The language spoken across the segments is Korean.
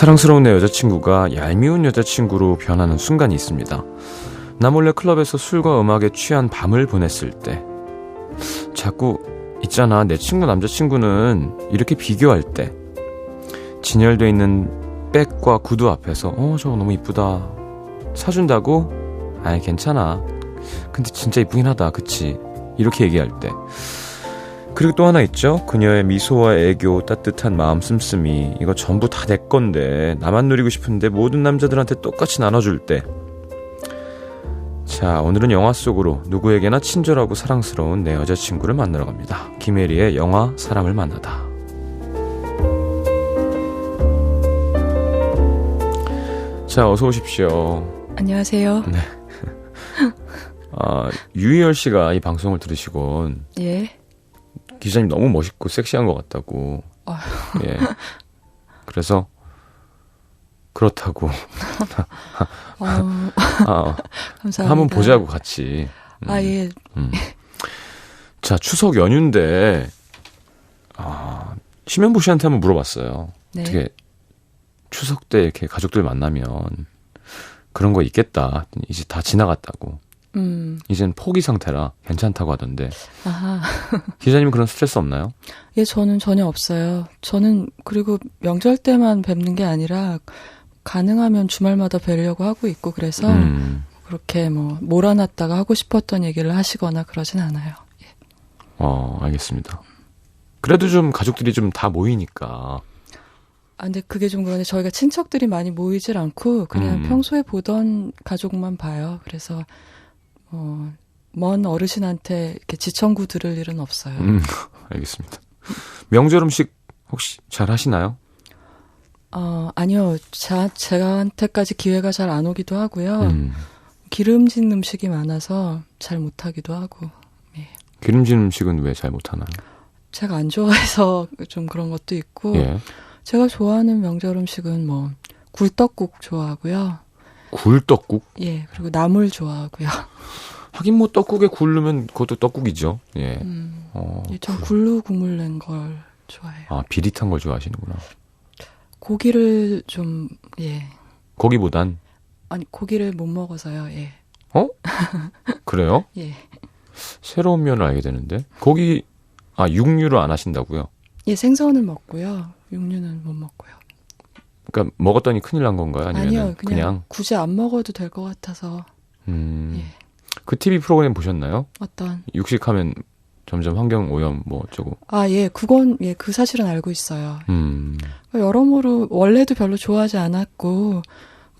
사랑스러운 내 여자친구가 얄미운 여자친구로 변하는 순간이 있습니다. 나 몰래 클럽에서 술과 음악에 취한 밤을 보냈을 때, 자꾸 있잖아, 내 친구 남자친구는 이렇게 비교할 때, 진열돼 있는 백과 구두 앞에서 저거 너무 이쁘다, 사준다고? 아이 괜찮아, 근데 진짜 이쁘긴 하다, 그치? 이렇게 얘기할 때. 그리고 또 하나 있죠. 그녀의 미소와 애교, 따뜻한 마음 씀씀이, 이거 전부 다 내 건데 나만 누리고 싶은데 모든 남자들한테 똑같이 나눠줄 때. 자, 오늘은 영화 속으로 누구에게나 친절하고 사랑스러운 내 여자친구를 만나러 갑니다. 김혜리의 영화 사람을 만나다. 자, 어서 오십시오. 안녕하세요. 네. 유희열 씨가 이 방송을 들으시곤, 예. 기자님 너무 멋있고 섹시한 것 같다고. 예. 그래서 그렇다고. 감사합니다. 한번 보자고 같이. 예. 자, 추석 연휴인데 심현보 씨한테 한번 물어봤어요. 네. 어떻게 추석 때 이렇게 가족들 만나면 그런 거 있겠다. 이제 다 지나갔다고. 이젠 포기 상태라 괜찮다고 하던데. 아하. 기자님은 그런 스트레스 없나요? 예, 저는 전혀 없어요. 저는 그리고 명절 때만 뵙는 게 아니라 가능하면 주말마다 뵈려고 하고 있고, 그래서 그렇게 뭐 몰아놨다가 하고 싶었던 얘기를 하시거나 그러진 않아요. 예. 알겠습니다. 그래도 좀 가족들이 좀 다 모이니까. 근데 그게 좀 그런데 저희가 친척들이 많이 모이질 않고 그냥 평소에 보던 가족만 봐요. 그래서 먼 어르신한테 이렇게 지청구 들을 일은 없어요. 알겠습니다. 명절 음식 혹시 잘 하시나요? 아니요. 제가한테까지 기회가 잘 안 오기도 하고요. 기름진 음식이 많아서 잘 못하기도 하고. 예. 기름진 음식은 왜 잘 못하나요? 제가 안 좋아해서 좀 그런 것도 있고. 예. 제가 좋아하는 명절 음식은 뭐 굴떡국 좋아하고요. 굴떡국? 예. 그리고 나물 좋아하고요. 하긴 뭐 떡국에 굴 넣으면 그것도 떡국이죠. 예. 예, 전 굴로 국물 낸 걸 좋아해요. 비릿한 걸 좋아하시는구나. 고기를 좀, 예. 고기보단? 아니, 고기를 못 먹어서요, 예. 그래요? 예. 새로운 면을 알게 되는데. 고기, 육류를 안 하신다고요? 예, 생선을 먹고요. 육류는 못 먹고요. 그러니까 먹었더니 큰일 난 건가요? 아니요, 그냥 굳이 안 먹어도 될 것 같아서. 예. 그 TV 프로그램 보셨나요? 어떤? 육식하면 점점 환경 오염 뭐 어쩌고. 예, 그건, 예, 그 사실은 알고 있어요. 여러모로 원래도 별로 좋아하지 않았고,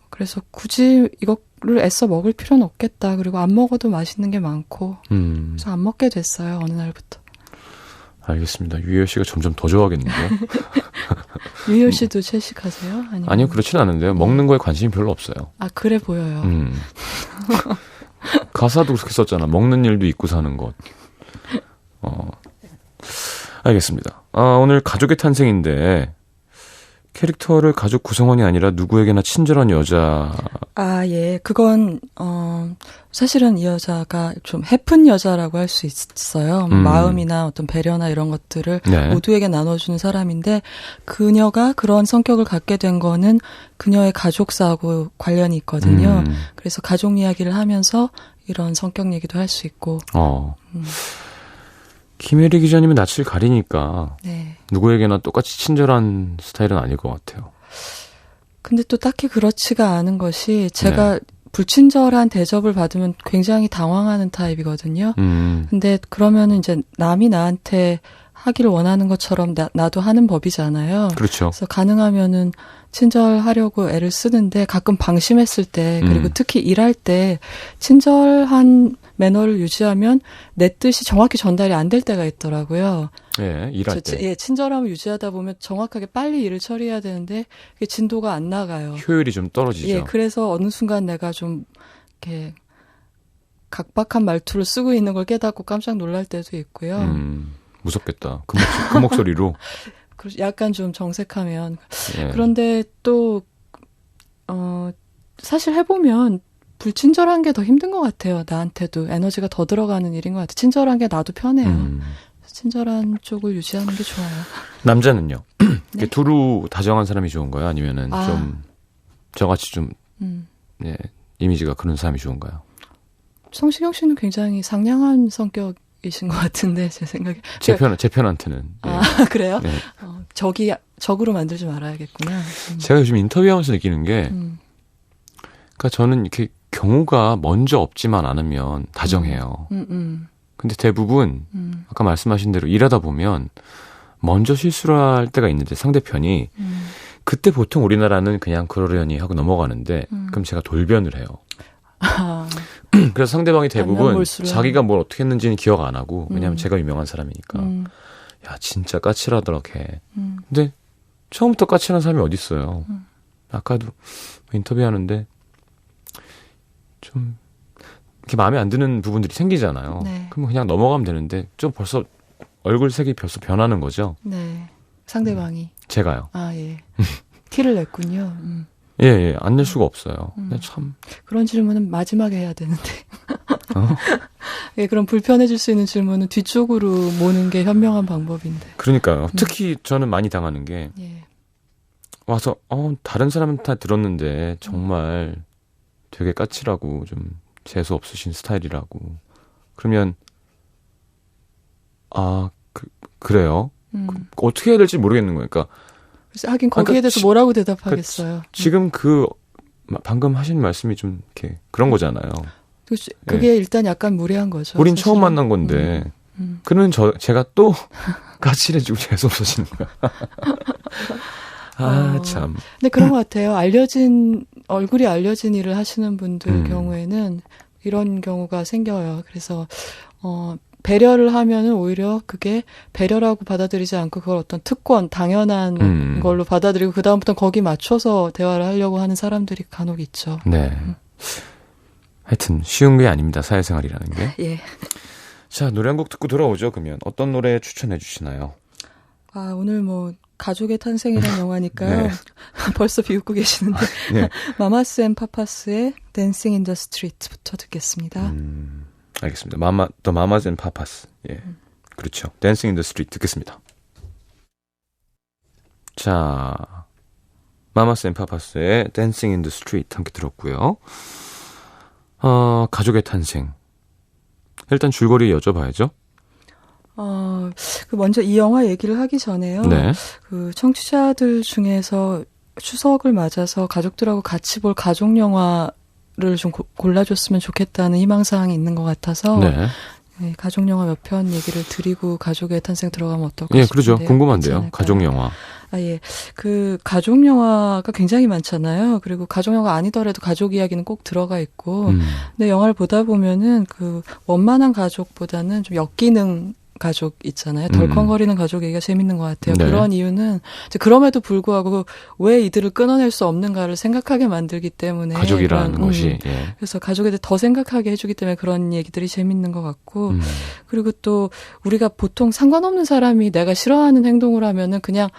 그래서 굳이 이거를 애써 먹을 필요는 없겠다. 그리고 안 먹어도 맛있는 게 많고, 그래서 안 먹게 됐어요, 어느 날부터. 알겠습니다. 유희열 씨가 점점 더 좋아하겠는데요? 유희열 씨도 채식하세요? 아니요, 그렇진 않은데요. 먹는 거에 관심이 별로 없어요. 그래 보여요. 가사도 그렇게 썼잖아. 먹는 일도 잊고 사는 것. 알겠습니다. 오늘 가족의 탄생인데 캐릭터를 가족 구성원이 아니라 누구에게나 친절한 여자. 예. 그건 사실은 이 여자가 좀 해픈 여자라고 할 수 있어요. 마음이나 어떤 배려나 이런 것들을 네. 모두에게 나눠주는 사람인데, 그녀가 그런 성격을 갖게 된 거는 그녀의 가족사하고 관련이 있거든요. 그래서 가족 이야기를 하면서 이런 성격 얘기도 할 수 있고. 김혜리 기자님은 낯을 가리니까 네. 누구에게나 똑같이 친절한 스타일은 아닐 것 같아요. 근데 또 딱히 그렇지가 않은 것이, 제가 불친절한 대접을 받으면 굉장히 당황하는 타입이거든요. 근데 그러면은 이제 남이 나한테 하기를 원하는 것처럼 나도 하는 법이잖아요. 그렇죠. 그래서 가능하면은 친절하려고 애를 쓰는데, 가끔 방심했을 때, 그리고 특히 일할 때 친절한 매너를 유지하면 내 뜻이 정확히 전달이 안 될 때가 있더라고요. 예, 일할 때. 예, 친절함을 유지하다 보면 정확하게 빨리 일을 처리해야 되는데 그게 진도가 안 나가요. 효율이 좀 떨어지죠. 예, 그래서 어느 순간 내가 좀 이렇게 각박한 말투를 쓰고 있는 걸 깨닫고 깜짝 놀랄 때도 있고요. 무섭겠다. 그 목소리로. 약간 좀 정색하면. 예. 그런데 또 사실 해보면 불친절한 게 더 힘든 것 같아요. 나한테도 에너지가 더 들어가는 일인 것 같아요. 친절한 게 나도 편해요. 친절한 쪽을 유지하는 게 좋아요. 남자는요? 네? 두루 다정한 사람이 좋은 거예요? 아니면은 좀 저같이 좀 네, 이미지가 그런 사람이 좋은가요? 성시경 씨는 굉장히 상냥한 성격이신 것 같은데 제 생각에. 제 편한테는. 아 그래요? 네. 적으로 만들지 말아야겠구나. 제가 요즘 인터뷰하면서 느끼는 게, 그러니까 저는 이렇게 경우가 먼저 없지만 않으면 다정해요. 근데 대부분 아까 말씀하신 대로 일하다 보면 먼저 실수를 할 때가 있는데 상대편이 그때 보통 우리나라는 그냥 그러려니 하고 넘어가는데 그럼 제가 돌변을 해요. 그래서 상대방이 대부분 자기가 뭘 어떻게 했는지는 기억 안 하고 왜냐하면 제가 유명한 사람이니까 야 진짜 까칠하더라 걔. 근데 처음부터 까칠한 사람이 어디 있어요. 아까도 인터뷰하는데 좀 이렇게 마음에 안 드는 부분들이 생기잖아요. 네. 그럼 그냥 넘어가면 되는데 좀 벌써 얼굴색이 벌써 변하는 거죠. 네. 상대방이. 제가요. 아 예. 티를 냈군요. 예, 안 낼 수가 없어요. 근데 참 그런 질문은 마지막에 해야 되는데. 예, 그럼 불편해질 수 있는 질문은 뒤쪽으로 모는 게 현명한 방법인데. 그러니까요. 특히 저는 많이 당하는 게 예. 와서 다른 사람한테 들었는데 정말 되게 까칠하고 좀 재수 없으신 스타일이라고. 그러면 그래요? 어떻게 해야 될지 모르겠는 거예요. 그러니까 그래서 하긴 거기에 대해서 뭐라고 대답하겠어요. 지금 방금 하신 말씀이 좀 이렇게 그런 거잖아요. 그게 일단 약간 무례한 거죠. 우린 사실은. 처음 만난 건데. 그러면 제가 또 까칠해지고 재수 없어지는 거야. 참. 근데 그런 것 같아요. 얼굴이 알려진 일을 하시는 분들 경우에는 이런 경우가 생겨요. 그래서, 배려를 하면은 오히려 그게 배려라고 받아들이지 않고 그걸 어떤 특권, 당연한 걸로 받아들이고 그다음부터는 거기 맞춰서 대화를 하려고 하는 사람들이 간혹 있죠. 네. 하여튼 쉬운 게 아닙니다. 사회생활이라는 게. 예. 자, 노래 한 곡 듣고 돌아오죠. 그러면 어떤 노래 추천해 주시나요? 오늘 가족의 탄생이라는 영화니까요. 네. 벌써 비웃고 계시는데. 네. 마마스 앤 파파스의 Dancing in the Street부터 듣겠습니다. 알겠습니다. The Mamas and Papas. 예. 그렇죠. Dancing in the Street 듣겠습니다. 자, Mamas and Papas의 Dancing in the Street 함께 들었고요. 가족의 탄생. 일단 줄거리 여쭤봐야죠. 먼저 이 영화 얘기를 하기 전에요. 네. 청취자들 중에서 추석을 맞아서 가족들하고 같이 볼 가족 영화를 좀 골라줬으면 좋겠다는 희망사항이 있는 것 같아서 네. 네, 가족 영화 몇 편 얘기를 드리고 가족의 탄생 들어가면 어떨까 예, 그러죠. 궁금한데요. 괜찮을까요? 가족 영화. 예. 가족 영화가 굉장히 많잖아요. 그리고 가족 영화가 아니더라도 가족 이야기는 꼭 들어가 있고. 근데 영화를 보다 보면은 원만한 가족보다는 좀 역기능 가족 있잖아요. 덜컹거리는 가족 얘기가 재밌는 것 같아요. 네. 그런 이유는 이제 그럼에도 불구하고 왜 이들을 끊어낼 수 없는가를 생각하게 만들기 때문에 가족이라는 것이. 예. 그래서 가족에 대해 더 생각하게 해주기 때문에 그런 얘기들이 재밌는 것 같고 그리고 또 우리가 보통 상관없는 사람이 내가 싫어하는 행동을 하면은 그냥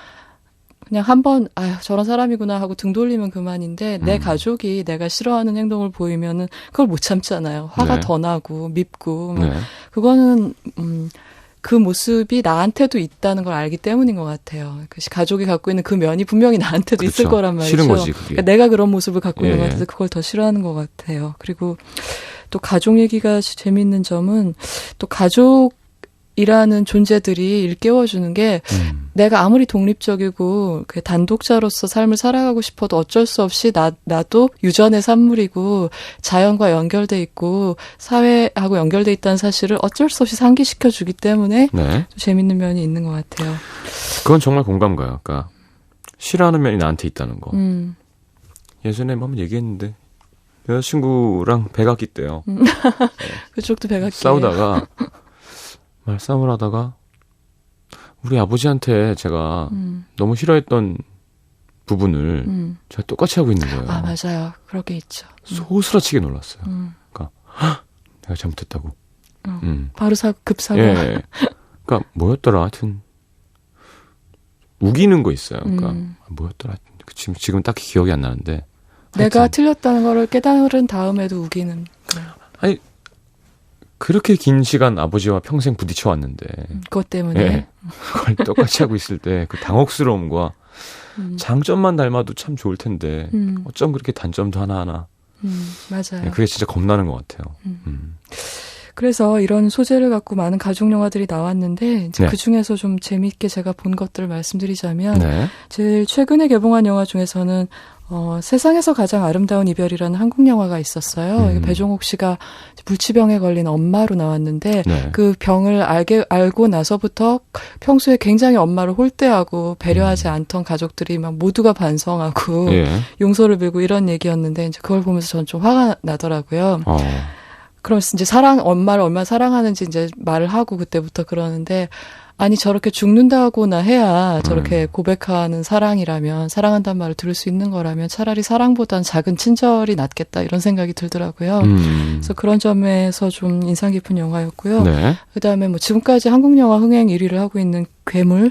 한번 저런 사람이구나 하고 등 돌리면 그만인데 내 가족이 내가 싫어하는 행동을 보이면은 그걸 못 참잖아요. 화가 네. 더 나고 밉고 네. 그거는 그 모습이 나한테도 있다는 걸 알기 때문인 것 같아요. 가족이 갖고 있는 그 면이 분명히 나한테도 그렇죠. 있을 거란 말이죠. 싫은 거지, 그게. 그러니까 내가 그런 모습을 갖고 있는 예. 것 같아서 그걸 더 싫어하는 것 같아요. 그리고 또 가족 얘기가 재미있는 점은 또 가족이라는 존재들이 일깨워주는 게 내가 아무리 독립적이고 단독자로서 삶을 살아가고 싶어도 어쩔 수 없이 나도 유전의 산물이고 자연과 연결돼 있고 사회하고 연결돼 있다는 사실을 어쩔 수 없이 상기시켜 주기 때문에 네. 좀 재밌는 면이 있는 것 같아요. 그건 정말 공감 가요. 그러니까 싫어하는 면이 나한테 있다는 거. 예전에 한번 얘기했는데 여자친구랑 백악기 때요. 그쪽도 백악기 싸우다가 말싸움을 하다가 우리 아버지한테 제가 너무 싫어했던 부분을 제가 똑같이 하고 있는 거예요. 맞아요. 그런 게 있죠. 소스라치게 놀랐어요. 그러니까 내가 잘못했다고. 바로 급사과. 예. 그러니까 뭐였더라. 하여튼 우기는 거 있어요. 그러니까 뭐였더라. 지금 딱히 기억이 안 나는데. 내가 하여튼. 틀렸다는 거를 깨달은 다음에도 우기는. 아니 그렇게 긴 시간 아버지와 평생 부딪혀 왔는데. 그것 때문에. 예, 그걸 똑같이 하고 있을 때 그 당혹스러움과 장점만 닮아도 참 좋을 텐데 어쩜 그렇게 단점도 하나하나. 맞아요. 예, 그게 진짜 겁나는 것 같아요. 그래서 이런 소재를 갖고 많은 가족 영화들이 나왔는데 이제 네. 그중에서 좀 재미있게 제가 본 것들을 말씀드리자면 네. 제일 최근에 개봉한 영화 중에서는 세상에서 가장 아름다운 이별이라는 한국 영화가 있었어요. 이게 배종옥 씨가 불치병에 걸린 엄마로 나왔는데 네. 그 병을 알고 나서부터 평소에 굉장히 엄마를 홀대하고 배려하지 않던 가족들이 막 모두가 반성하고 예. 용서를 빌고 이런 얘기였는데 이제 그걸 보면서 저는 좀 화가 나더라고요. 그러면서 이제 엄마를 얼마나 사랑하는지 이제 말을 하고 그때부터 그러는데, 아니, 저렇게 죽는다고나 해야 저렇게 고백하는 사랑이라면, 사랑한다는 말을 들을 수 있는 거라면 차라리 사랑보단 작은 친절이 낫겠다, 이런 생각이 들더라고요. 그래서 그런 점에서 좀 인상 깊은 영화였고요. 네. 그 다음에 뭐 지금까지 한국 영화 흥행 1위를 하고 있는 괴물,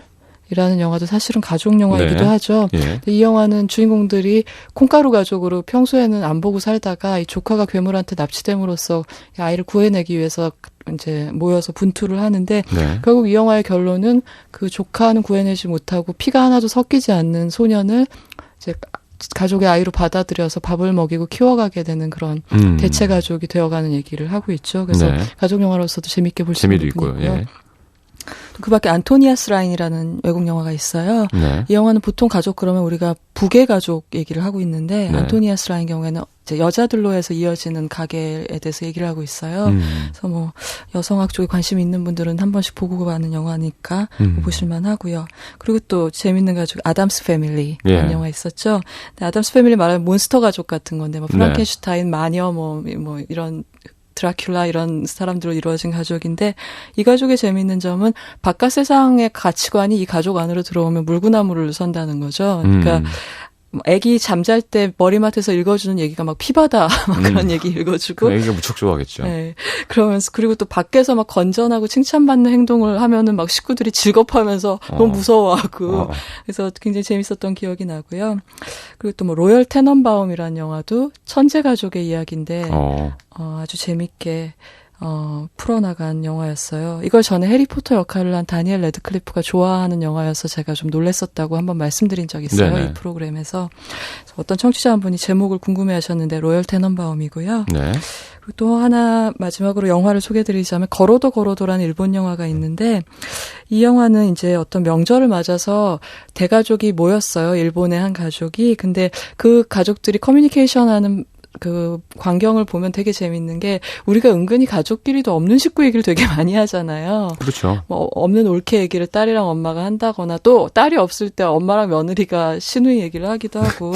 이라는 영화도 사실은 가족 영화이기도 네. 하죠. 예. 이 영화는 주인공들이 콩가루 가족으로 평소에는 안 보고 살다가 이 조카가 괴물한테 납치됨으로써 아이를 구해내기 위해서 이제 모여서 분투를 하는데 네. 결국 이 영화의 결론은 그 조카는 구해내지 못하고 피가 하나도 섞이지 않는 소년을 이제 가족의 아이로 받아들여서 밥을 먹이고 키워가게 되는 그런 대체 가족이 되어가는 얘기를 하고 있죠. 그래서 네. 가족 영화로서도 재밌게 볼 수 있는 재미도 있고요. 부분이고요. 예. 그 밖에 안토니아스 라인이라는 외국 영화가 있어요. 네. 이 영화는 보통 가족 그러면 우리가 부계 가족 얘기를 하고 있는데 네. 안토니아스 라인 경우에는 이제 여자들로 해서 이어지는 가계에 대해서 얘기를 하고 있어요. 그래서 뭐 여성학 쪽에 관심 있는 분들은 한 번씩 보고 가는 영화니까 보실만 하고요. 그리고 또 재밌는 가족 아담스 패밀리 라는 예. 영화 있었죠. 근데 아담스 패밀리 말하면 몬스터 가족 같은 건데 뭐 프랑켄슈타인, 마녀 뭐 이런 드라큘라 이런 사람들로 이루어진 가족인데 이 가족의 재미있는 점은 바깥 세상의 가치관이 이 가족 안으로 들어오면 물구나무를 선다는 거죠. 그러니까 애기 잠잘 때 머리맡에서 읽어주는 얘기가 막 피바다 막 그런 얘기 읽어주고. 애기가 무척 좋아하겠죠. 네. 그러면서 그리고 또 밖에서 막 건전하고 칭찬받는 행동을 하면은 막 식구들이 질겁하면서 너무 무서워하고. 그래서 굉장히 재밌었던 기억이 나고요. 그리고 또 뭐 로열 테넌바움이라는 영화도 천재 가족의 이야기인데 아주 재밌게 풀어나간 영화였어요. 이걸 전에 해리포터 역할을 한 다니엘 레드클리프가 좋아하는 영화여서 제가 좀 놀랬었다고 한번 말씀드린 적이 있어요. 네네. 이 프로그램에서. 어떤 청취자 한 분이 제목을 궁금해하셨는데 로열 테넌바움이고요. 네. 그리고 또 하나 마지막으로 영화를 소개해드리자면 거로도라는 일본 영화가 있는데 이 영화는 이제 어떤 명절을 맞아서 대가족이 모였어요. 일본의 한 가족이. 근데 그 가족들이 커뮤니케이션하는 그 광경을 보면 되게 재밌는 게 우리가 은근히 가족끼리도 없는 식구 얘기를 되게 많이 하잖아요. 그렇죠. 뭐 없는 올케 얘기를 딸이랑 엄마가 한다거나 또 딸이 없을 때 엄마랑 며느리가 시누이 얘기를 하기도 하고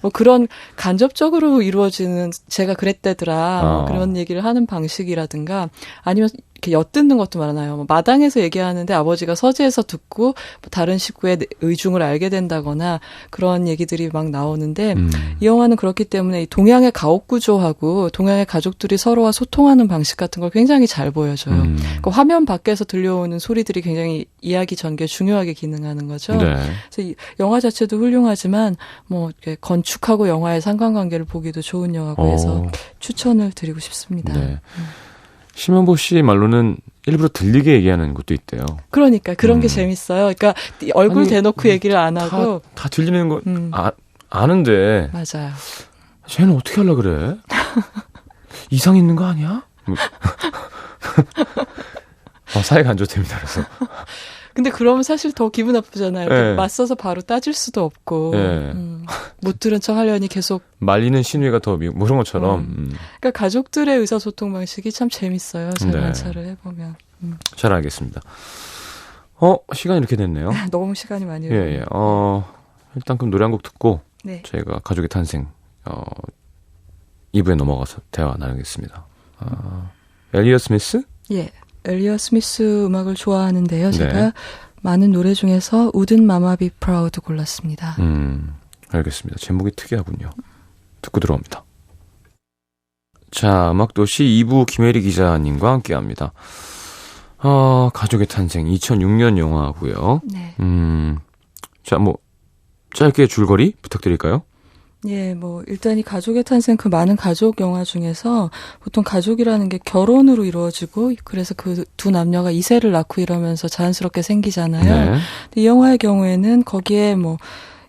뭐 그런 간접적으로 이루어지는 제가 그랬대더라 뭐 그런 얘기를 하는 방식이라든가 아니면 이렇게 엿듣는 것도 많아요. 뭐 마당에서 얘기하는데 아버지가 서재에서 듣고 뭐 다른 식구의 의중을 알게 된다거나 그런 얘기들이 막 나오는데 이 영화는 그렇기 때문에 이 동양의 가옥 구조하고 동양의 가족들이 서로와 소통하는 방식 같은 걸 굉장히 잘 보여줘요. 그 화면 밖에서 들려오는 소리들이 굉장히 이야기 전개에 중요하게 기능하는 거죠. 네. 그래서 이 영화 자체도 훌륭하지만 뭐 이렇게 건축하고 영화의 상관관계를 보기도 좋은 영화고 해서 추천을 드리고 싶습니다. 네. 심현보 씨 말로는 일부러 들리게 얘기하는 것도 있대요. 그러니까 그런 게 재밌어요. 그러니까 얼굴 아니, 대놓고 얘기를 안 하고 다 들리는 거 아는데 맞아요. 쟤는 어떻게 하려 그래? 이상 있는 거 아니야? 사이가 안 좋답니다. 그래서 근데 그러면 사실 더 기분 나쁘잖아요. 네. 맞서서 바로 따질 수도 없고 네. 못 들은 척 하려니 계속 말리는 신우이가 더 뭐 그런 것처럼. 그러니까 가족들의 의사소통 방식이 참 재밌어요. 잘 네. 관찰을 해보면. 잘 알겠습니다. 시간이 이렇게 됐네요. 너무 시간이 많이 예. 일단 그럼 노래 한 곡 듣고 네. 저희가 가족의 탄생 2부에 넘어가서 대화 나누겠습니다. 엘리엇 스미스? 예. 엘리엇 스미스 음악을 좋아하는데요. 네. 제가 많은 노래 중에서 Wouldn't Mama Be Proud 골랐습니다. 알겠습니다. 제목이 특이하군요. 듣고 들어옵니다. 자, 음악도시 2부 김혜리 기자님과 함께합니다. 가족의 탄생 2006년 영화고요. 네. 자, 뭐 짧게 줄거리 부탁드릴까요? 예, 뭐 일단 이 가족의 탄생 그 많은 가족 영화 중에서 보통 가족이라는 게 결혼으로 이루어지고 그래서 그 두 남녀가 이세를 낳고 이러면서 자연스럽게 생기잖아요. 네. 근데 이 영화의 경우에는 거기에 뭐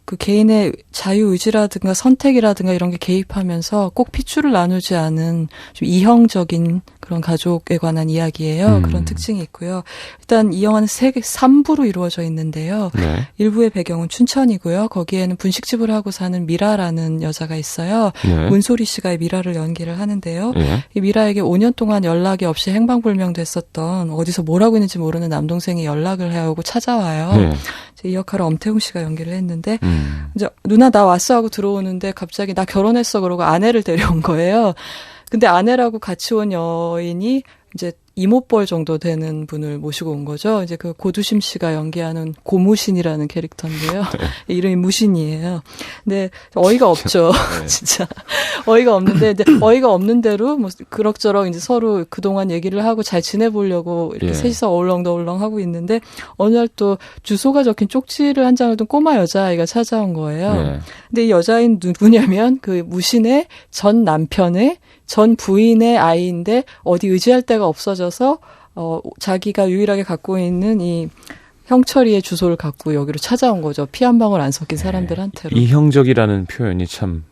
그 개인의 자유의지라든가 선택이라든가 이런 게 개입하면서 꼭 핏줄을 나누지 않은 좀 이형적인 그런 가족에 관한 이야기예요. 그런 특징이 있고요. 일단 이 영화는 3부로 이루어져 있는데요. 네. 1부의 배경은 춘천이고요. 거기에는 분식집을 하고 사는 미라라는 여자가 있어요. 네. 문소리 씨가 이 미라를 연기를 하는데요. 네. 이 미라에게 5년 동안 연락이 없이 행방불명됐었던 어디서 뭘 하고 있는지 모르는 남동생이 연락을 해오고 찾아와요. 네. 이 역할을 엄태웅 씨가 연기를 했는데 이제 누나 나 왔어 하고 들어오는데 갑자기 나 결혼했어 그러고 아내를 데려온 거예요. 근데 아내라고 같이 온 여인이 이제 이모뻘 정도 되는 분을 모시고 온 거죠. 이제 그 고두심 씨가 연기하는 고무신이라는 캐릭터인데요. 네. 이름이 무신이에요. 근데 어이가 없죠. 네. 진짜 어이가 없는데 이제 어이가 없는 대로 뭐 그럭저럭 이제 서로 그동안 얘기를 하고 잘 지내보려고 이렇게 셋이서 어울렁더울렁 하고 있는데 어느 날 또 주소가 적힌 쪽지를 한 장을 둔 꼬마 여자아이가 찾아온 거예요. 네. 근데 이 여자아이는 누구냐면 그 무신의 전 남편의 전 부인의 아이인데 어디 의지할 데가 없어져서 자기가 유일하게 갖고 있는 이 형철이의 주소를 갖고 여기로 찾아온 거죠. 피 한 방울 안 섞인 사람들한테로. 이형적이라는 표현이 참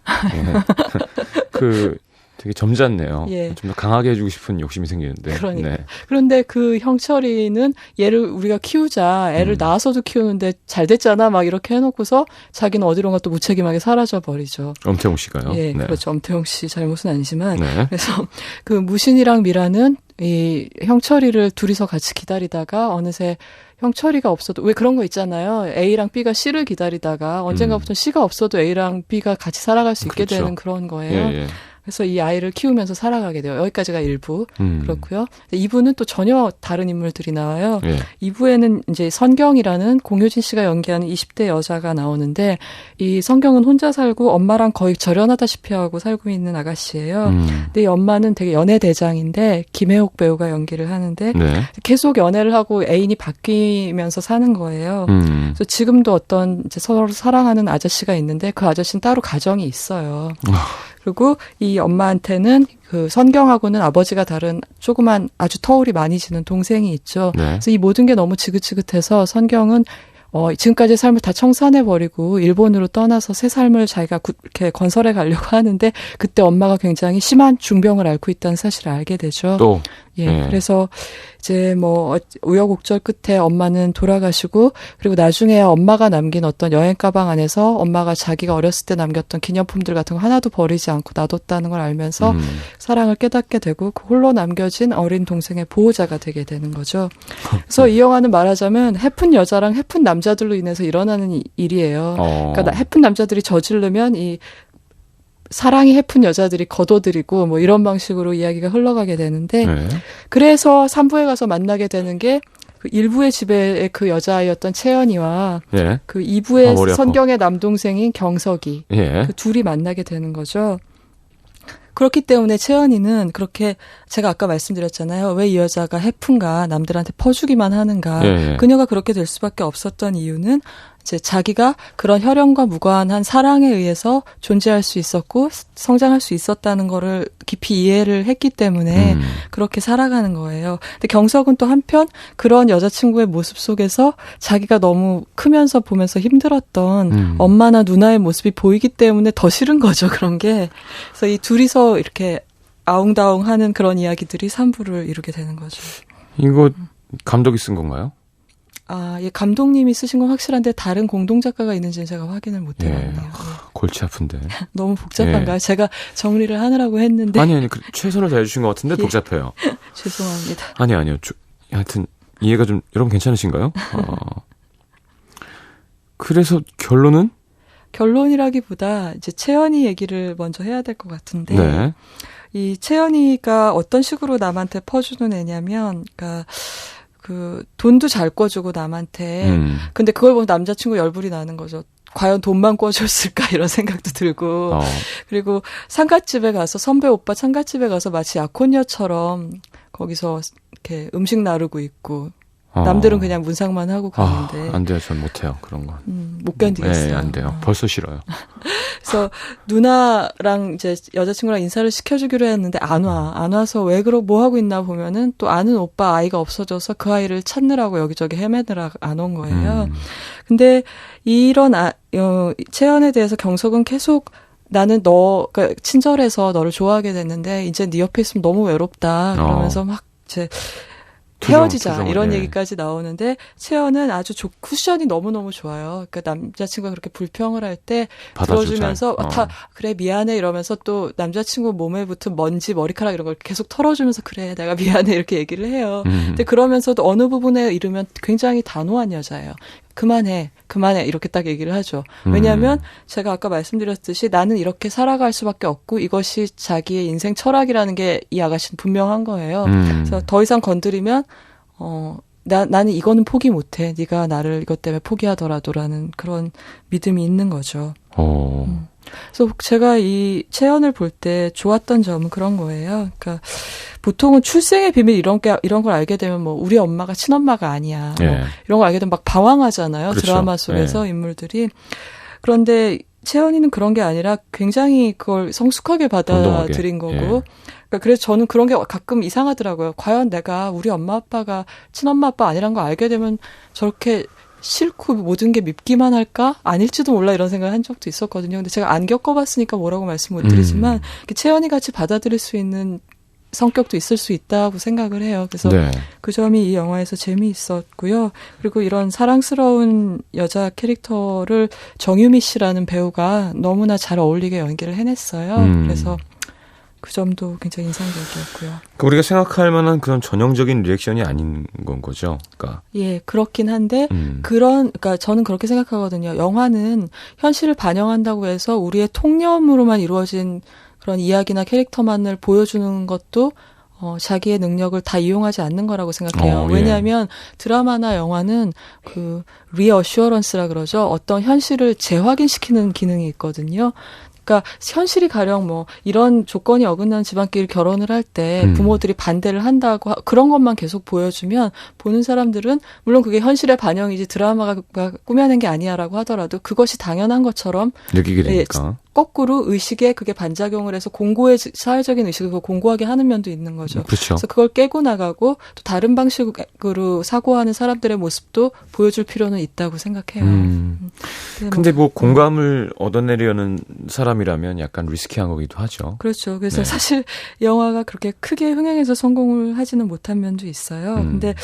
되게 점잖네요. 예. 좀 더 강하게 해주고 싶은 욕심이 생기는데. 그러니까. 네. 그런데 그 형철이는 얘를 우리가 키우자. 애를 낳아서도 키우는데 잘 됐잖아. 막 이렇게 해놓고서 자기는 어디론가 또 무책임하게 사라져버리죠. 엄태웅 씨가요? 예, 네. 그렇죠. 엄태웅 씨 잘못은 아니지만. 네. 그래서 그 무신이랑 미라는 이 형철이를 둘이서 같이 기다리다가 어느새 형철이가 없어도 왜 그런 거 있잖아요. A랑 B가 C를 기다리다가 언젠가부터 C가 없어도 A랑 B가 같이 살아갈 수 있게 되는 그런 거예요. 예, 예. 그래서 이 아이를 키우면서 살아가게 돼요. 여기까지가 1부. 그렇고요. 2부는 또 전혀 다른 인물들이 나와요. 예. 2부에는 이제 선경이라는 공효진 씨가 연기하는 20대 여자가 나오는데 이 선경은 혼자 살고 엄마랑 거의 절연하다시피 하고 살고 있는 아가씨예요. 근데 이 엄마는 되게 연애 대장인데 김혜옥 배우가 연기를 하는데 네. 계속 연애를 하고 애인이 바뀌면서 사는 거예요. 그래서 지금도 어떤 이제 서로 사랑하는 아저씨가 있는데 그 아저씨는 따로 가정이 있어요. 그리고 이 엄마한테는 그 선경하고는 아버지가 다른 조그만 아주 터울이 많이 지는 동생이 있죠. 네. 그래서 이 모든 게 너무 지긋지긋해서 선경은 지금까지의 삶을 다 청산해버리고 일본으로 떠나서 새 삶을 자기가 이렇게 건설해 가려고 하는데 그때 엄마가 굉장히 심한 중병을 앓고 있다는 사실을 알게 되죠. 또? 예. 네. 그래서 이제 뭐 우여곡절 끝에 엄마는 돌아가시고 그리고 나중에 엄마가 남긴 어떤 여행 가방 안에서 엄마가 자기가 어렸을 때 남겼던 기념품들 같은 거 하나도 버리지 않고 놔뒀다는 걸 알면서 사랑을 깨닫게 되고 그 홀로 남겨진 어린 동생의 보호자가 되게 되는 거죠. 그래서 이 영화는 말하자면 해픈 여자랑 해픈 남자들로 인해서 일어나는 일이에요. 그러니까 해픈 남자들이 저지르면 이 사랑이 해픈 여자들이 거둬들이고 뭐 이런 방식으로 이야기가 흘러가게 되는데 네. 그래서 3부에 가서 만나게 되는 게 그 1부의 집에 그 여자아이였던 채연이와 네. 그 2부의 선경의 남동생인 경석이 네. 그 둘이 만나게 되는 거죠. 그렇기 때문에 채연이는 그렇게 제가 아까 말씀드렸잖아요. 왜 이 여자가 해픈가 남들한테 퍼주기만 하는가. 네. 그녀가 그렇게 될 수밖에 없었던 이유는 이제 자기가 그런 혈연과 무관한 사랑에 의해서 존재할 수 있었고 성장할 수 있었다는 거를 깊이 이해를 했기 때문에 그렇게 살아가는 거예요. 근데 경석은 또 한편 그런 여자친구의 모습 속에서 자기가 너무 크면서 보면서 힘들었던 엄마나 누나의 모습이 보이기 때문에 더 싫은 거죠. 그런 게. 그래서 이 둘이서 이렇게 아웅다웅하는 그런 이야기들이 3부를 이루게 되는 거죠. 이거 감독이 쓴 건가요? 아, 예, 감독님이 쓰신 건 확실한데 다른 공동 작가가 있는지는 제가 확인을 못 해봤네요. 예. 골치 아픈데. 너무 복잡한가요? 예. 제가 정리를 하느라고 했는데. 아니, 최선을 다해주신 것 같은데 예. 복잡해요. 죄송합니다. 아니요. 하여튼 이해가 좀 여러분 괜찮으신가요? 그래서 결론은? 결론이라기보다 이제 채연이 얘기를 먼저 해야 될 것 같은데. 네. 이 채연이가 어떤 식으로 남한테 퍼주는 애냐면, 그러니까 그 돈도 잘 꿔주고 남한테 근데 그걸 보면 남자친구 열불이 나는 거죠. 과연 돈만 꿔줬을까 이런 생각도 들고 그리고 상갓집에 가서 선배 오빠 상갓집에 가서 마치 약혼녀처럼 거기서 이렇게 음식 나르고 있고 남들은 그냥 문상만 하고 가는데. 안 돼요. 전 못해요. 그런 건. 못 견디겠어요. 네, 안 돼요. 벌써 싫어요. 그래서 누나랑 이제 여자친구랑 인사를 시켜주기로 했는데 안 와서 왜 뭐 하고 있나 보면은 또 아는 오빠 아이가 없어져서 그 아이를 찾느라고 여기저기 헤매느라 안 온 거예요. 근데 이런 채연에 대해서 경석은 계속 나는 그러니까 친절해서 너를 좋아하게 됐는데 이제 네 옆에 있으면 너무 외롭다. 그러면서 막 이제 헤어지자 이런 얘기까지 나오는데 채연은 아주 쿠션이 너무너무 좋아요. 그러니까 남자친구가 그렇게 불평을 할 때 들어주면서 다 그래 미안해 이러면서 또 남자친구 몸에 붙은 먼지 머리카락 이런 걸 계속 털어주면서 그래 내가 미안해 이렇게 얘기를 해요. 근데 그러면서도 어느 부분에 이르면 굉장히 단호한 여자예요. 그만해 이렇게 딱 얘기를 하죠. 왜냐하면 제가 아까 말씀드렸듯이 나는 이렇게 살아갈 수밖에 없고 이것이 자기의 인생 철학이라는 게 이 아가씨는 분명한 거예요. 그래서 더 이상 건드리면 나는 이거는 포기 못해. 네가 나를 이것 때문에 포기하더라도라는 그런 믿음이 있는 거죠. 그래서 제가 이 채연을 볼 때 좋았던 점은 그런 거예요. 그러니까 보통은 출생의 비밀 이런 걸 알게 되면 뭐 우리 엄마가 친엄마가 아니야. 뭐 이런 걸 알게 되면 막 방황하잖아요. 그렇죠. 드라마 속에서 인물들이. 그런데 채연이는 그런 게 아니라 굉장히 그걸 성숙하게 받아들인 거고. 그러니까 그래서 저는 그런 게 가끔 이상하더라고요. 과연 내가 우리 엄마 아빠가 친엄마 아빠 아니란 걸 알게 되면 저렇게 싫고 모든 게 밉기만 할까? 아닐지도 몰라 이런 생각을 한 적도 있었거든요. 근데 제가 안 겪어봤으니까 뭐라고 말씀 못 드리지만 채연이 같이 받아들일 수 있는 성격도 있을 수 있다고 생각을 해요. 그래서 그 점이 이 영화에서 재미있었고요. 그리고 이런 사랑스러운 여자 캐릭터를 정유미 씨라는 배우가 너무나 잘 어울리게 연기를 해냈어요. 그래서 그 점도 굉장히 인상적이었고요. 그러니까 우리가 생각할 만한 그런 전형적인 리액션이 아닌 건 거죠. 그러니까. 예, 그렇긴 한데 그러니까 저는 그렇게 생각하거든요. 영화는 현실을 반영한다고 해서 우리의 통념으로만 이루어진 그런 이야기나 캐릭터만을 보여주는 것도 자기의 능력을 다 이용하지 않는 거라고 생각해요. 왜냐하면 드라마나 영화는 그 리어슈어런스라 그러죠. 어떤 현실을 재확인시키는 기능이 있거든요. 그러니까 현실이 가령 뭐 이런 조건이 어긋나는 집안끼리 결혼을 할 때 부모들이 반대를 한다고 그런 것만 계속 보여주면 보는 사람들은 물론 그게 현실의 반영이지 드라마가 꾸며낸 게 아니야라고 하더라도 그것이 당연한 것처럼 느끼게 되니까. 거꾸로 의식에 그게 반작용을 해서 사회적인 의식을 공고하게 하는 면도 있는 거죠. 그렇죠. 그래서 그걸 깨고 나가고 또 다른 방식으로 사고하는 사람들의 모습도 보여줄 필요는 있다고 생각해요. 근데 뭐 공감을 얻어내려는 사람이라면 약간 리스키한 거기도 하죠. 그렇죠. 그래서 사실 영화가 그렇게 크게 흥행해서 성공을 하지는 못한 면도 있어요. 근데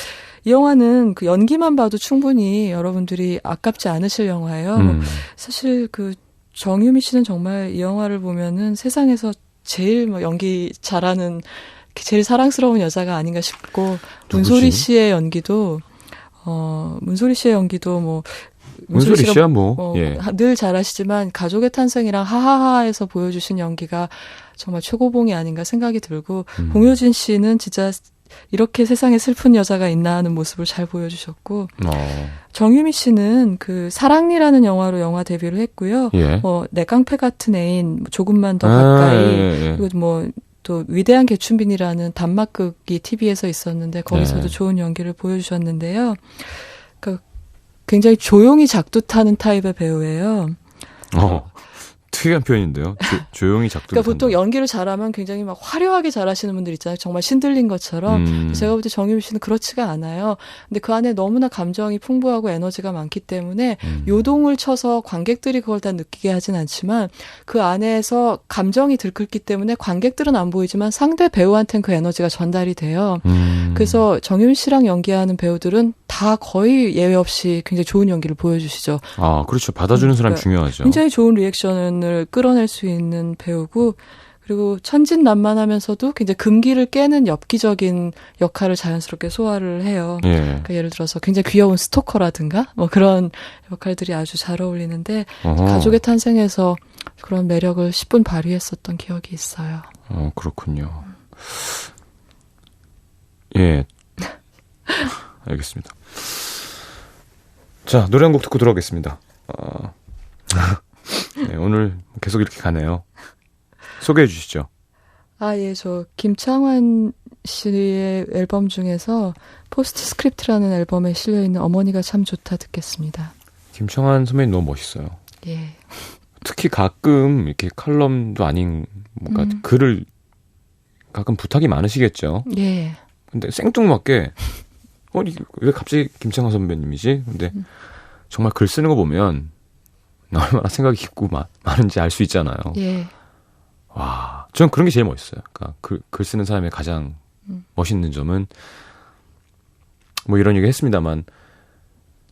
이 영화는 그 연기만 봐도 충분히 여러분들이 아깝지 않으실 영화예요. 사실 그 정유미 씨는 정말 이 영화를 보면은 세상에서 제일 뭐 연기 잘하는 제일 사랑스러운 여자가 아닌가 싶고 문소리 씨의 연기도 뭐 문소리 씨가 늘 잘하시지만 가족의 탄생이랑 하하하에서 보여주신 연기가 정말 최고봉이 아닌가 생각이 들고 공효진 씨는 진짜 이렇게 세상에 슬픈 여자가 있나 하는 모습을 잘 보여주셨고 정유미 씨는 그 사랑니라는 영화로 영화 데뷔를 했고요. 내 깡패 같은 애인 조금만 더 가까이 그리고 뭐 또 위대한 개춘빈이라는 단막극이 TV에서 있었는데 거기서도 좋은 연기를 보여주셨는데요. 그러니까 굉장히 조용히 작두 타는 타입의 배우예요. 특이한 표현인데요. 조용히 작두. 그러니까 보통 연기를 잘하면 굉장히 막 화려하게 잘하시는 분들 있잖아요. 정말 신들린 것처럼. 제가 볼 때 정유미 씨는 그렇지가 않아요. 근데 그 안에 너무나 감정이 풍부하고 에너지가 많기 때문에 요동을 쳐서 관객들이 그걸 다 느끼게 하진 않지만 그 안에서 감정이 들끓기 때문에 관객들은 안 보이지만 상대 배우한테는 그 에너지가 전달이 돼요. 그래서 정유미 씨랑 연기하는 배우들은 다 거의 예외 없이 굉장히 좋은 연기를 보여주시죠. 그렇죠. 받아주는 사람 중요하죠. 굉장히 좋은 리액션을 끌어낼 수 있는 배우고 그리고 천진난만하면서도 굉장히 금기를 깨는 엽기적인 역할을 자연스럽게 소화를 해요. 그러니까 예를 들어서 굉장히 귀여운 스토커라든가 뭐 그런 역할들이 아주 잘 어울리는데 가족의 탄생에서 그런 매력을 10분 발휘했었던 기억이 있어요. 그렇군요. 예. 알겠습니다. 자, 노래 한 곡 듣고 들어오겠습니다. 네, 오늘 계속 이렇게 가네요. 소개해 주시죠. 예, 저 김창완 씨의 앨범 중에서 포스트 스크립트라는 앨범에 실려있는 어머니가 참 좋다 듣겠습니다. 김청한 선배님 너무 멋있어요. 예. 특히 가끔 이렇게 칼럼도 아닌 뭔가 글을 가끔 부탁이 많으시겠죠. 예. 근데 생뚱맞게 왜 갑자기 김청한 선배님이지? 근데 정말 글 쓰는 거 보면 얼마나 생각이 깊고 많은지 알 수 있잖아요. 예. 와, 저는 그런 게 제일 멋있어요. 그러니까 글 쓰는 사람의 가장 멋있는 점은 뭐 이런 얘기 했습니다만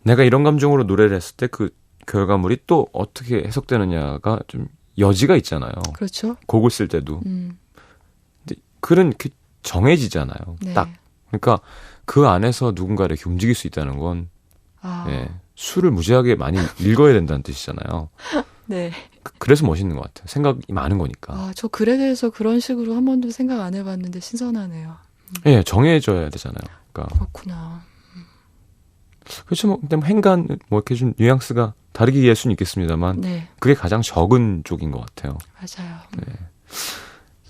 내가 이런 감정으로 노래를 했을 때 그 결과물이 또 어떻게 해석되느냐가 좀 여지가 있잖아요. 그렇죠. 곡을 쓸 때도. 근데 글은 이렇게 정해지잖아요. 네. 딱. 그러니까 그 안에서 누군가를 이렇게 움직일 수 있다는 건 예, 수를 무지하게 많이 읽어야 된다는 뜻이잖아요. 네. 그래서 멋있는 것 같아요. 생각이 많은 거니까. 아, 저 글에 대해서 그런 식으로 한 번도 생각 안 해봤는데 신선하네요. 예, 정해져야 되잖아요. 그러니까 그렇구나. 그렇죠. 뭐, 근데 뭐 행간, 뭐 이렇게 좀 뉘앙스가 다르게 이해할 수는 있겠습니다만, 네. 그게 가장 적은 쪽인 것 같아요. 맞아요. 네.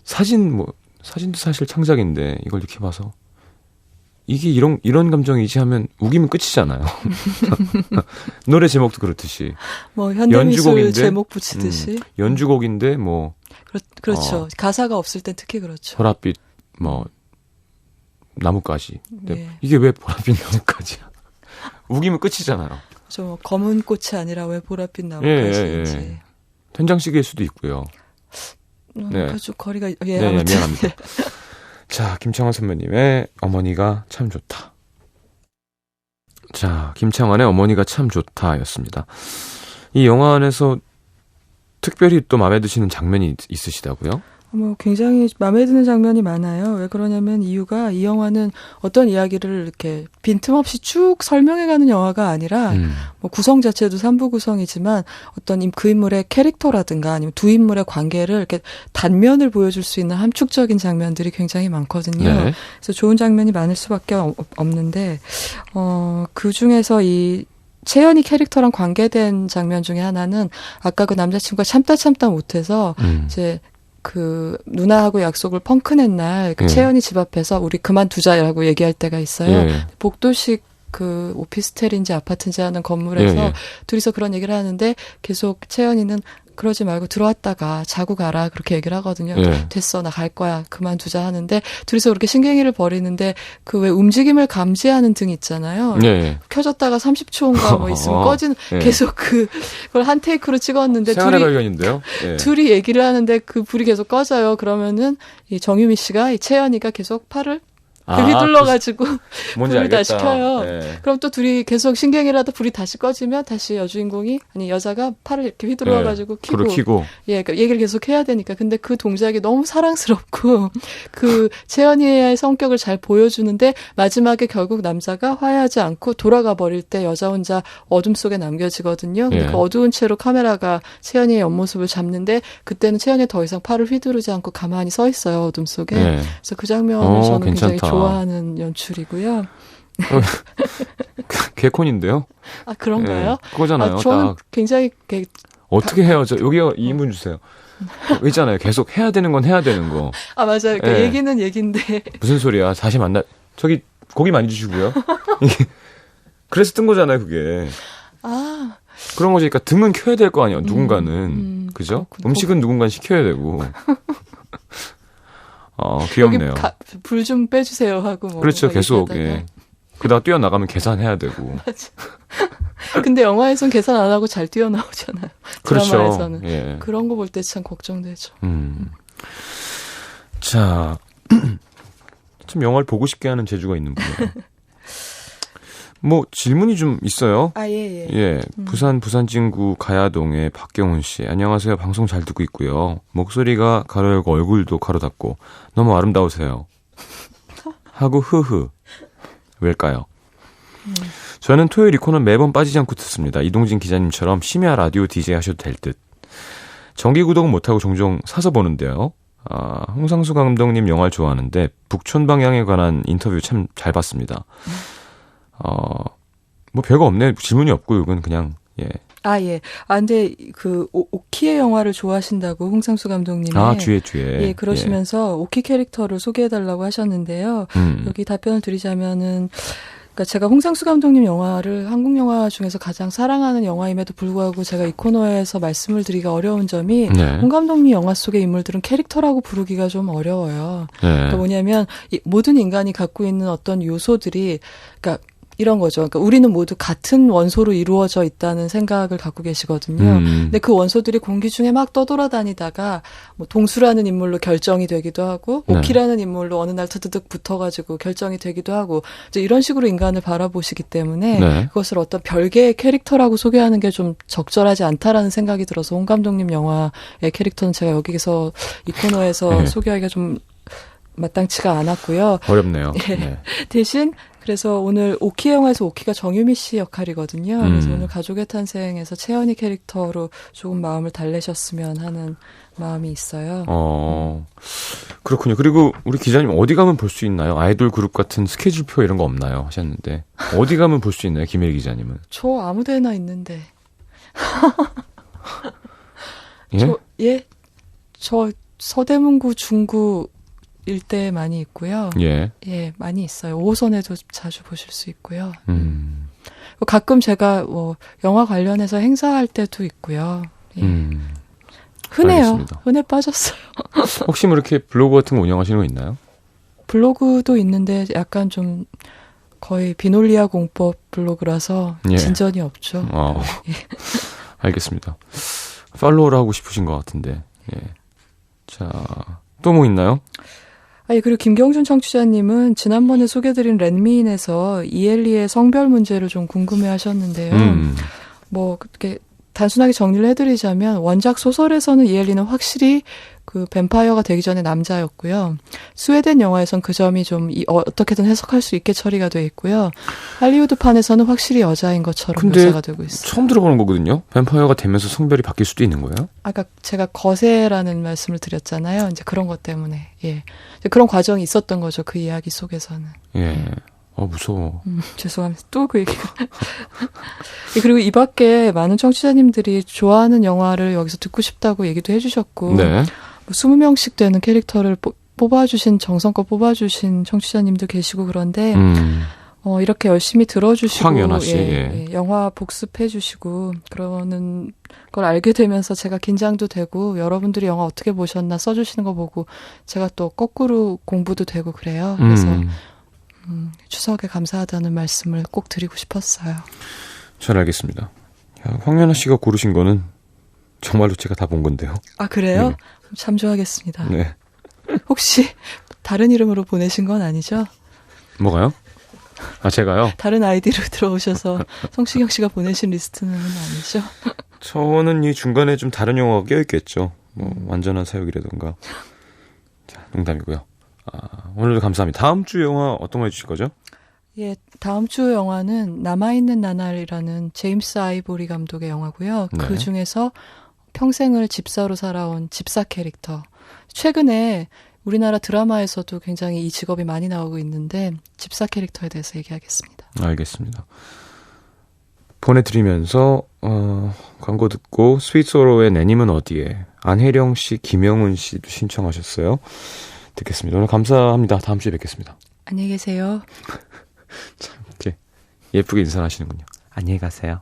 사진도 사실 창작인데, 이걸 이렇게 봐서, 이게 이런 감정이지 하면 우기면 끝이잖아요. 노래 제목도 그렇듯이. 뭐, 현대미술 연주곡인데, 제목 붙이듯이. 연주곡인데, 뭐. 그렇죠. 가사가 없을 땐 특히 그렇죠. 보랏빛, 뭐, 나뭇가지. 네. 이게 왜 보랏빛 나뭇가지야? 우기면 끝이잖아요. 저 검은 꽃이 아니라 왜 보랏빛 나뭇가지인지. 예. 된장찌개일 수도 있고요. 네. 좀 거리가 미안합니다. 자, 김창완 선배님의 어머니가 참 좋다. 자, 김창완의 어머니가 참 좋다였습니다. 이 영화 안에서 특별히 또 마음에 드시는 장면이 있으시다고요? 뭐 굉장히 마음에 드는 장면이 많아요. 왜 그러냐면 이유가 이 영화는 어떤 이야기를 이렇게 빈틈없이 쭉 설명해가는 영화가 아니라 뭐 구성 자체도 3부 구성이지만 어떤 그 인물의 캐릭터라든가 아니면 두 인물의 관계를 이렇게 단면을 보여줄 수 있는 함축적인 장면들이 굉장히 많거든요. 네. 그래서 좋은 장면이 많을 수밖에 없는데 그 중에서 이 채연이 캐릭터랑 관계된 장면 중에 하나는 아까 그 남자친구가 참다 못해서 이제 그 누나하고 약속을 펑크낸 날 그 채연이 집 앞에서 우리 그만두자라고 얘기할 때가 있어요. 복도식 그 오피스텔인지 아파트인지 하는 건물에서 둘이서 그런 얘기를 하는데 계속 채연이는 그러지 말고 들어왔다가 자고 가라 그렇게 얘기를 하거든요. 됐어 나 갈 거야 그만두자 하는데 둘이서 그렇게 신경이를 벌이는데 그 왜 움직임을 감지하는 등 있잖아요. 켜졌다가 30초인가 뭐 있으면 꺼지는 계속 그걸 한 테이크로 찍었는데 생활의 발견인데요. 둘이 얘기를 하는데 그 불이 계속 꺼져요. 그러면은 이 정유미 씨가 이 채연이가 계속 팔을 휘둘러가지고 불을 다시 켜요. 그럼 또 둘이 계속 신경이라도 불이 다시 꺼지면 다시 여주인공이 아니 여자가 팔을 이렇게 휘둘러가지고 켜고 그러니까 얘기를 계속 해야 되니까. 근데 그 동작이 너무 사랑스럽고 그 채연이의 성격을 잘 보여주는데 마지막에 결국 남자가 화해하지 않고 돌아가 버릴 때 여자 혼자 어둠 속에 남겨지거든요. 근데 그 어두운 채로 카메라가 채연이의 옆모습을 잡는데 그때는 채연이 더 이상 팔을 휘두르지 않고 가만히 서 있어요. 어둠 속에. 그래서 그 장면을 저는 괜찮다. 굉장히 좋아하는 연출이고요. 개콘인데요? 아, 그런가요? 그거잖아요. 저는 굉장히 어떻게 해요? 여기가 2인분 주세요. 있잖아요. 계속 해야 되는 건 해야 되는 거. 아, 맞아요. 그러니까 얘기는 얘긴데. 무슨 소리야. 다시 저기 고기 많이 주시고요. 그래서 뜬 거잖아요, 그게. 아. 그런 거지. 그러니까 등은 켜야 될 거 아니에요. 누군가는. 그죠? 그렇구나. 음식은 누군가는 시켜야 되고. 귀엽네요. 불 좀 빼주세요 하고 뭐. 그렇죠. 계속. 그러다가 뛰어나가면 계산해야 되고. 맞아. 근데 영화에선 계산 안 하고 잘 뛰어나오잖아요. 그렇죠. 드라마에서는. 그런 거 볼 때 참 걱정되죠. 자, 참 영화를 보고 싶게 하는 재주가 있는 분이에요. 뭐 질문이 좀 있어요. 부산 부산진구 가야동의 박경훈 씨. 안녕하세요. 방송 잘 듣고 있고요. 목소리가 가로 열고 얼굴도 가로 닫고 너무 아름다우세요. 하고 흐흐. 왜일까요? 저는 토요일 이 코너 매번 빠지지 않고 듣습니다. 이동진 기자님처럼 심야 라디오 DJ 하셔도 될 듯. 정기 구독은 못하고 종종 사서 보는데요. 홍상수 감독님 영화를 좋아하는데 북촌 방향에 관한 인터뷰 참 잘 봤습니다. 뭐 별거 없네. 질문이 없고 이건 그냥 예. 예. 근데 그 오키의 영화를 좋아하신다고 홍상수 감독님이. 뒤에. 예, 그러시면서 오키 캐릭터를 소개해달라고 하셨는데요. 여기 답변을 드리자면은, 그러니까 제가 홍상수 감독님 영화를 한국 영화 중에서 가장 사랑하는 영화임에도 불구하고 제가 이 코너에서 말씀을 드리기가 어려운 점이 홍 감독님 영화 속의 인물들은 캐릭터라고 부르기가 좀 어려워요. 그러니까 뭐냐면 모든 인간이 갖고 있는 어떤 요소들이, 그러니까 이런 거죠. 그러니까 우리는 모두 같은 원소로 이루어져 있다는 생각을 갖고 계시거든요. 근데 그 원소들이 공기 중에 막 떠돌아다니다가 뭐 동수라는 인물로 결정이 되기도 하고 오키라는 인물로 어느 날 드드득 붙어가지고 결정이 되기도 하고 이제 이런 식으로 인간을 바라보시기 때문에 그것을 어떤 별개의 캐릭터라고 소개하는 게 좀 적절하지 않다라는 생각이 들어서 홍 감독님 영화의 캐릭터는 제가 여기서 이 코너에서 소개하기가 좀 마땅치가 않았고요. 어렵네요. 대신 그래서 오늘 오키 영화에서 오키가 정유미 씨 역할이거든요. 그래서 오늘 가족의 탄생에서 채연이 캐릭터로 조금 마음을 달래셨으면 하는 마음이 있어요. 그렇군요. 그리고 우리 기자님 어디 가면 볼 수 있나요? 아이돌 그룹 같은 스케줄표 이런 거 없나요? 하셨는데 어디 가면 볼 수 있나요? 김혜리 기자님은? 저 아무 데나 있는데. 예? 저 서대문구 중구 일대에 많이 있고요. 예, 많이 있어요. 5호선에도 자주 보실 수 있고요. 가끔 제가 뭐 영화 관련해서 행사할 때도 있고요. 흔해요. 알겠습니다. 흔해 빠졌어요. 혹시 뭐 이렇게 블로그 같은 거 운영하시는 거 있나요? 블로그도 있는데 약간 좀 거의 비놀리아 공법 블로그라서 진전이 없죠. 알겠습니다. 팔로우를 하고 싶으신 것 같은데. 자, 또 뭐 있나요? 그리고 김경준 청취자님은 지난번에 소개드린 랜미인에서 이엘리의 성별 문제를 좀 궁금해 하셨는데요. 뭐, 그렇게 단순하게 정리를 해드리자면, 원작 소설에서는 이엘리는 확실히 그 뱀파이어가 되기 전에 남자였고요. 스웨덴 영화에선 그 점이 좀 어떻게든 해석할 수 있게 처리가 돼 있고요. 할리우드판에서는 확실히 여자인 것처럼 묘사가 되고 있어요. 처음 들어보는 거거든요. 뱀파이어가 되면서 성별이 바뀔 수도 있는 거예요? 아까 제가 거세라는 말씀을 드렸잖아요. 이제 그런 것 때문에. 이제 그런 과정이 있었던 거죠. 그 이야기 속에서는. 무서워. 죄송합니다. 또 그 얘기가. 그리고 이 밖에 많은 청취자님들이 좋아하는 영화를 여기서 듣고 싶다고 얘기도 해주셨고, 뭐 20명씩 되는 캐릭터를 정성껏 뽑아주신 청취자님도 계시고 그런데, 이렇게 열심히 들어주시고, 황연아 씨, 영화 복습해주시고, 그러는 걸 알게 되면서 제가 긴장도 되고, 여러분들이 영화 어떻게 보셨나 써주시는 거 보고, 제가 또 거꾸로 공부도 되고 그래요. 그래서, 추석에 감사하다는 말씀을 꼭 드리고 싶었어요. 잘 알겠습니다. 황연아 씨가 고르신 거는 정말로 제가 다 본 건데요. 그래요? 참조하겠습니다. 네. 혹시 다른 이름으로 보내신 건 아니죠? 뭐가요? 제가요? 다른 아이디로 들어오셔서 성시경 씨가 보내신 리스트는 아니죠? 저는 이 중간에 좀 다른 영화가 껴있겠죠. 뭐 완전한 사육이라든가. 자, 농담이고요. 오늘도 감사합니다. 다음 주 영화 어떤 거 해주실 거죠? 다음 주 영화는 남아있는 나날이라는 제임스 아이보리 감독의 영화고요. 그 중에서 평생을 집사로 살아온 집사 캐릭터. 최근에 우리나라 드라마에서도 굉장히 이 직업이 많이 나오고 있는데 집사 캐릭터에 대해서 얘기하겠습니다. 알겠습니다. 보내드리면서 광고 듣고 스윗소로의 내 님은 어디에 안혜령 씨, 김영훈 씨도 신청하셨어요. 듣겠습니다. 오늘 감사합니다. 다음 주에 뵙겠습니다. 안녕히 계세요. 참 이렇게 예쁘게 인사하시는군요. 안녕히 가세요.